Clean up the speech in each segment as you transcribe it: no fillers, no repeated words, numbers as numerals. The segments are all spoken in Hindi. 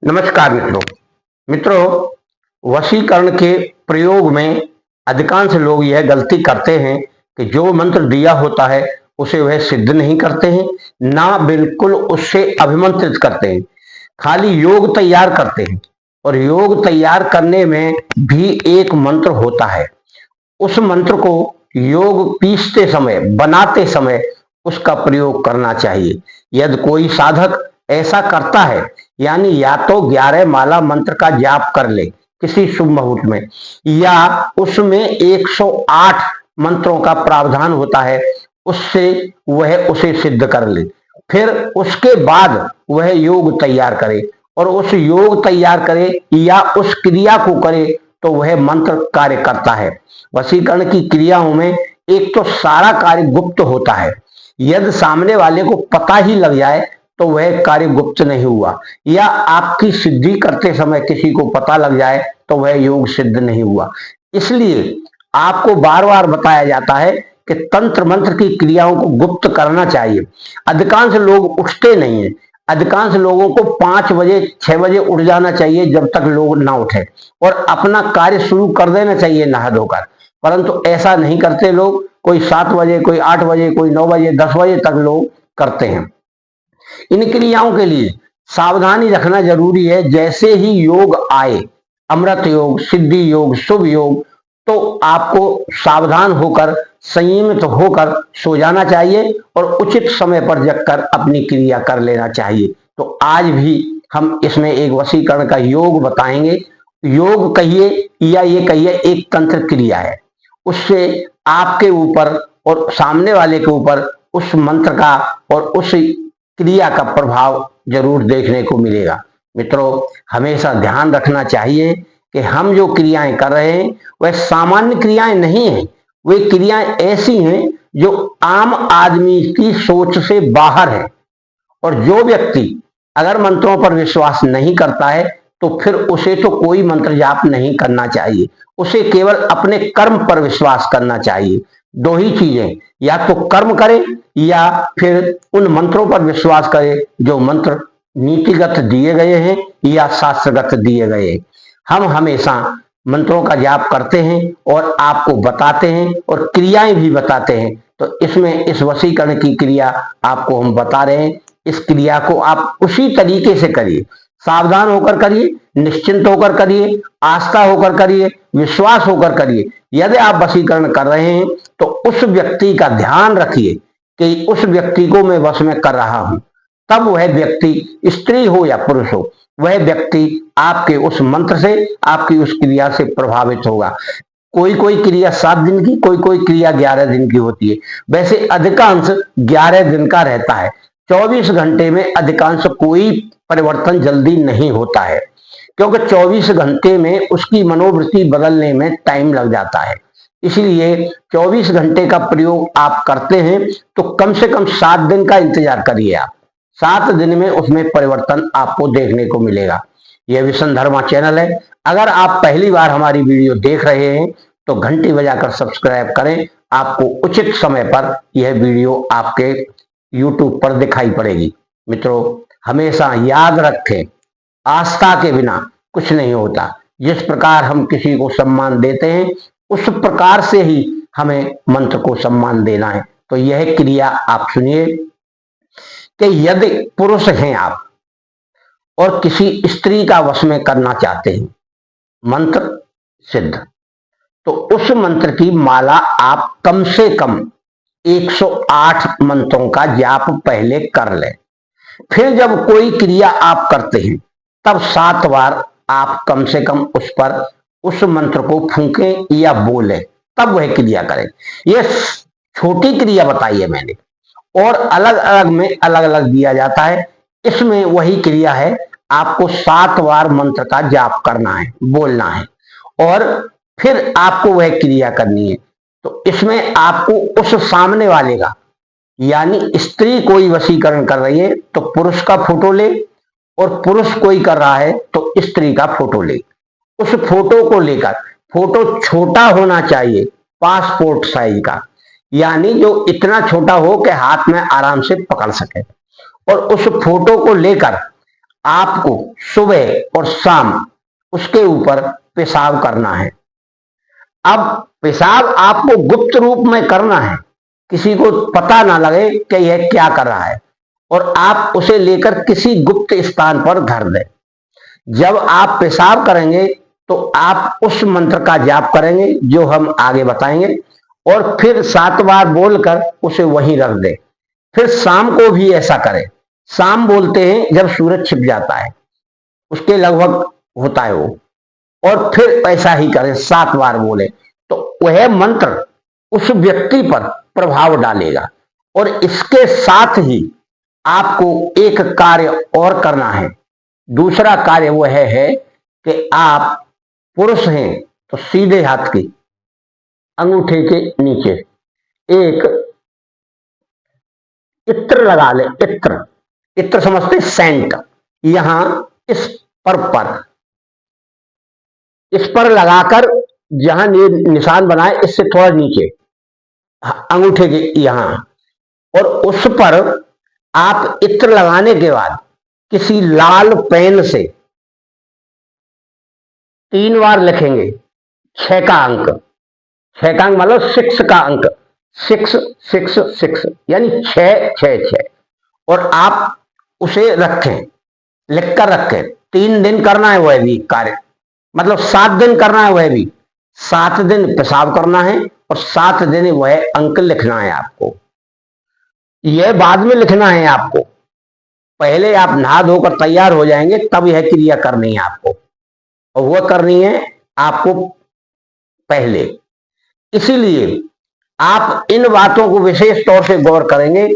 नमस्कार मित्रों, वशीकरण के प्रयोग में अधिकांश लोग यह गलती करते हैं कि जो मंत्र दिया होता है उसे वह सिद्ध नहीं करते हैं, ना बिल्कुल उससे अभिमंत्रित करते हैं, खाली योग तैयार करते हैं। और योग तैयार करने में भी एक मंत्र होता है। उस मंत्र को योग पीसते समय, बनाते समय उसका प्रयोग करना चाहिए। यदि कोई साधक ऐसा करता है, यानी या तो 11 माला मंत्र का जाप कर ले किसी शुभ मुहूर्त में, या उसमें 108 मंत्रों का प्रावधान होता है, उससे वह उसे सिद्ध कर ले। फिर उसके बाद वह योग तैयार करे, और उस योग तैयार करे या उस क्रिया को करे तो वह मंत्र कार्य करता है। वशीकरण की क्रियाओं में एक तो सारा कार्य गुप्त होता है। यदि सामने वाले को पता ही लग जाए तो वह कार्य गुप्त नहीं हुआ, या आपकी सिद्धि करते समय किसी को पता लग जाए तो वह योग सिद्ध नहीं हुआ। इसलिए आपको बार बार बताया जाता है कि तंत्र मंत्र की क्रियाओं को गुप्त करना चाहिए। अधिकांश लोग उठते नहीं है। अधिकांश लोगों को 5 बजे 6 बजे उठ जाना चाहिए जब तक लोग ना उठे, और अपना कार्य शुरू कर देना चाहिए नहा धोकर। परंतु ऐसा नहीं करते लोग। कोई 7 बजे, कोई 8 बजे, कोई 9 बजे, 10 बजे तक लोग करते हैं। इन क्रियाओं के लिए सावधानी रखना जरूरी है। जैसे ही योग आए, अमृत योग, सिद्धि योग, शुभ योग, तो आपको सावधान होकर, संयमित होकर सो जाना चाहिए और उचित समय पर जगकर अपनी क्रिया कर लेना चाहिए। तो आज भी हम इसमें एक वशीकरण का योग बताएंगे। योग कहिए या ये कहिए, एक तंत्र क्रिया है। उससे आपके ऊपर और सामने वाले के ऊपर उस मंत्र का और उस क्रिया का प्रभाव जरूर देखने को मिलेगा। मित्रों, हमेशा ध्यान रखना चाहिए कि हम जो क्रियाएं कर रहे हैं वह सामान्य क्रियाएं नहीं हैं। वे क्रियाएं ऐसी हैं जो आम आदमी की सोच से बाहर है। और जो व्यक्ति अगर मंत्रों पर विश्वास नहीं करता है तो फिर उसे तो कोई मंत्र जाप नहीं करना चाहिए। उसे केवल अपने कर्म पर विश्वास करना चाहिए। दो ही चीजें, या तो कर्म करे या फिर उन मंत्रों पर विश्वास करे जो मंत्र नीतिगत दिए गए हैं या शास्त्रगत दिए गए हैं। हम हमेशा मंत्रों का जाप करते हैं और आपको बताते हैं और क्रियाएं भी बताते हैं। तो इसमें इस वशीकरण की क्रिया आपको हम बता रहे हैं। इस क्रिया को आप उसी तरीके से करिए, सावधान होकर करिए, निश्चिंत होकर करिए, आस्था होकर करिए, विश्वास होकर करिए। यदि आप वशीकरण कर रहे हैं तो उस व्यक्ति का ध्यान रखिए कि उस व्यक्ति को मैं वश में कर रहा हूं। तब वह व्यक्ति, स्त्री हो या पुरुष हो, वह व्यक्ति आपके उस मंत्र से, आपकी उस क्रिया से प्रभावित होगा। कोई कोई क्रिया 7 दिन की, कोई कोई क्रिया 11 दिन की होती है। वैसे अधिकांश 11 दिन का रहता है। 24 घंटे में अधिकांश कोई परिवर्तन जल्दी नहीं होता है, क्योंकि 24 घंटे में उसकी मनोवृत्ति बदलने में टाइम लग जाता है। इसलिए 24 घंटे का प्रयोग आप करते हैं तो कम से कम 7 दिन का इंतजार करिए। आप 7 दिन में उसमें परिवर्तन आपको देखने को मिलेगा। यह विशन धर्मा चैनल है। अगर आप पहली बार हमारी वीडियो देख रहे हैं तो घंटी बजाकर सब्सक्राइब करें। आपको उचित समय पर यह वीडियो आपके यूट्यूब पर दिखाई पड़ेगी। मित्रों, हमेशा याद रखें, आस्था के बिना कुछ नहीं होता। जिस प्रकार हम किसी को सम्मान देते हैं उस प्रकार से ही हमें मंत्र को सम्मान देना है। तो यह क्रिया आप सुनिए कि यदि पुरुष हैं आप और किसी स्त्री का वश में करना चाहते हैं मंत्र सिद्ध, तो उस मंत्र की माला आप कम से कम 108 मंत्रों का जाप पहले कर लें। फिर जब कोई क्रिया आप करते हैं तब 7 बार आप कम से कम उस पर उस मंत्र को फूंकें या बोलें, तब वह क्रिया करें। यह छोटी क्रिया बताई है मैंने, और अलग अलग में अलग अलग दिया जाता है। इसमें वही क्रिया है, आपको 7 बार मंत्र का जाप करना है, बोलना है, और फिर आपको वह क्रिया करनी है। तो इसमें आपको उस सामने वाले का, यानी स्त्री कोई वशीकरण कर रही है तो पुरुष का फोटो ले, और पुरुष कोई कर रहा है तो स्त्री का फोटो ले। उस फोटो को लेकर, फोटो छोटा होना चाहिए, पासपोर्ट साइज का, यानी जो इतना छोटा हो कि हाथ में आराम से पकड़ सके। और उस फोटो को लेकर आपको सुबह और शाम उसके ऊपर पेशाब करना है। अब पेशाब आपको गुप्त रूप में करना है, किसी को पता ना लगे कि यह क्या कर रहा है, और आप उसे लेकर किसी गुप्त स्थान पर धर दें। जब आप पेशाब करेंगे तो आप उस मंत्र का जाप करेंगे जो हम आगे बताएंगे, और फिर 7 बार बोलकर उसे वहीं रख दें। फिर शाम को भी ऐसा करें। शाम बोलते हैं जब सूरज छिप जाता है, उसके लगभग होता है वो, और फिर ऐसा ही करें, 7 बार बोले तो वह मंत्र उस व्यक्ति पर प्रभाव डालेगा। और इसके साथ ही आपको एक कार्य और करना है। दूसरा कार्य वह है कि आप पुरुष हैं तो सीधे हाथ की अंगूठे के नीचे एक इत्र लगा ले। इत्र, इत्र समझते, सेंट। यहां इस इस पर लगाकर जहां निशान बनाए इससे थोड़ा नीचे अंगूठे के यहां, और उस पर आप इत्र लगाने के बाद किसी लाल पेन से 3 बार लिखेंगे 6 का अंक। 6 का अंक मतलब 6 का अंक, 666 यानी 666, और आप उसे रखें, लिखकर रखें। 3 दिन करना है वह भी कार्य, मतलब 7 दिन करना है वह भी। 7 दिन पेशाब करना है और 7 दिन वह अंक लिखना है आपको। यह बाद में लिखना है आपको, पहले आप नहा धोकर तैयार हो जाएंगे तब यह क्रिया करनी है आपको, और वह करनी है आपको पहले। इसीलिए आप इन बातों को विशेष तौर से गौर करेंगे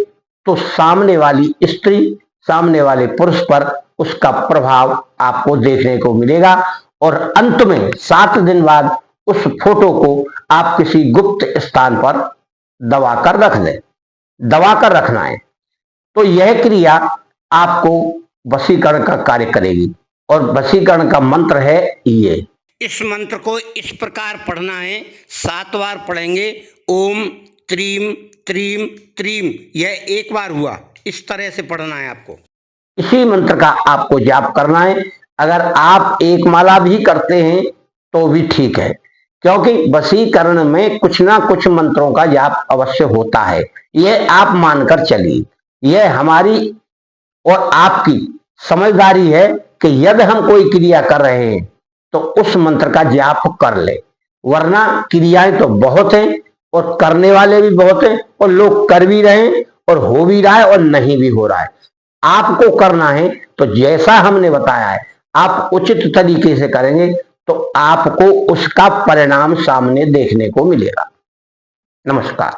तो सामने वाली स्त्री, सामने वाले पुरुष पर उसका प्रभाव आपको देखने को मिलेगा। और अंत में 7 दिन बाद उस फोटो को आप किसी गुप्त स्थान पर दबाकर रख दें, दबाकर रखना है। तो यह क्रिया आपको वशीकरण का कार्य करेगी, और वशीकरण का मंत्र है ये। इस मंत्र को इस प्रकार पढ़ना है, 7 बार पढ़ेंगे। ओम त्रीम त्रीम त्रीम, यह 1 बार हुआ, इस तरह से पढ़ना है आपको। इसी मंत्र का आपको जाप करना है। अगर आप एक माला भी करते हैं तो भी ठीक है, क्योंकि वशीकरण में कुछ ना कुछ मंत्रों का जाप अवश्य होता है। यह आप मानकर चलिए, यह हमारी और आपकी समझदारी है कि यदि हम कोई क्रिया कर रहे हैं तो उस मंत्र का जाप कर ले, वरना क्रियाएं तो बहुत हैं और करने वाले भी बहुत हैं, और लोग कर भी रहे हैं और हो भी रहा है और नहीं भी हो रहा है। आपको करना है तो जैसा हमने बताया है आप उचित तरीके से करेंगे तो आपको उसका परिणाम सामने देखने को मिलेगा। नमस्कार।